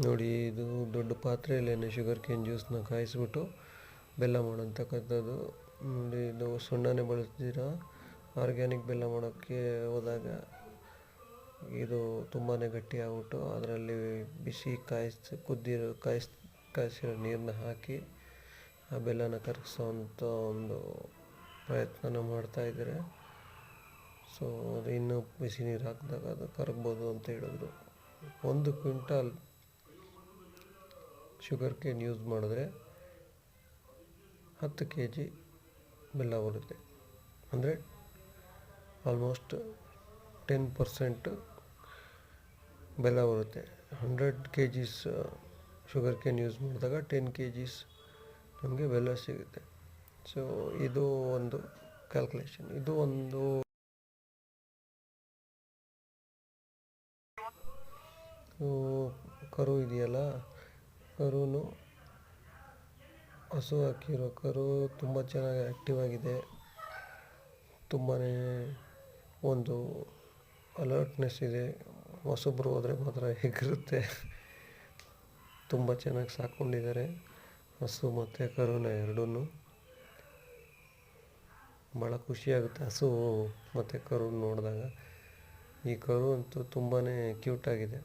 ನೋಡಿ, ಇದು ದೊಡ್ಡ ಪಾತ್ರೆಯಲ್ಲೇನೆ ಶುಗರ್ ಕೇನ್ ಜ್ಯೂಸನ್ನ ಕಾಯಿಸ್ಬಿಟ್ಟು ಬೆಲ್ಲ ಮಾಡೋಂತಕ್ಕಂಥದ್ದು. ನೋಡಿ, ಇದು ಸುಣ್ಣನೇ ಬಳಸ್ದಿರ ಆರ್ಗ್ಯಾನಿಕ್ ಬೆಲ್ಲ ಮಾಡೋಕ್ಕೆ ಹೋದಾಗ ಇದು ತುಂಬಾ ಗಟ್ಟಿ ಆಗ್ಬಿಟ್ಟು ಅದರಲ್ಲಿ ಬಿಸಿ ಕಾಯಿಸಿರೋ ನೀರನ್ನ ಹಾಕಿ ಆ ಬೆಲ್ಲನ ಕರಗಿಸೋವಂಥ ಒಂದು ಪ್ರಯತ್ನನ ಮಾಡ್ತಾಯಿದ್ದಾರೆ. ಸೊ ಅದು ಇನ್ನೂ ಬಿಸಿ ನೀರು ಹಾಕಿದಾಗ ಅದು ಕರಗ್ಬೋದು ಅಂತ ಹೇಳಿದ್ರು. 1 ಕ್ವಿಂಟಾಲ್ ಶುಗರ್ ಕೇನ್ ಯೂಸ್ ಮಾಡಿದ್ರೆ 10 kg ಬೆಲ್ಲ ಬರುತ್ತೆ. ಅಂದರೆ ಆಲ್ಮೋಸ್ಟ್ 10% ಬೆಲ್ಲ ಬರುತ್ತೆ. 100 kgs ಶುಗರ್ ಕೇನ್ ಯೂಸ್ ಮಾಡಿದಾಗ 10 kgs ನಮಗೆ ಬೆಲ್ಲ ಸಿಗುತ್ತೆ. ಸೊ ಇದು ಒಂದು ಕ್ಯಾಲ್ಕುಲೇಷನ್. ಇದು ಒಂದು ಕರು ಇದೆಯಲ್ಲ, ಕರುನು ಹಸು ಹಾಕಿರೋ ಕರು ತುಂಬ ಚೆನ್ನಾಗಿ ಆ್ಯಕ್ಟಿವ್ ಆಗಿದೆ. ತುಂಬಾ ಒಂದು ಅಲರ್ಟ್ನೆಸ್ ಇದೆ. ಹೊಸಬ್ರು ಹೋದರೆ ಮಾತ್ರ ಹೆಗರುತ್ತೆ. ತುಂಬ ಚೆನ್ನಾಗಿ ಸಾಕ್ಕೊಂಡಿದ್ದಾರೆ ಹಸು ಮತ್ತು ಕರುನ ಎರಡನ್ನೂ. ಭಾಳ ಖುಷಿಯಾಗುತ್ತೆ ಹಸು ಮತ್ತು ಕರು ನೋಡಿದಾಗ. ಈ ಕರು ಅಂತೂ ತುಂಬಾ ಕ್ಯೂಟಾಗಿದೆ.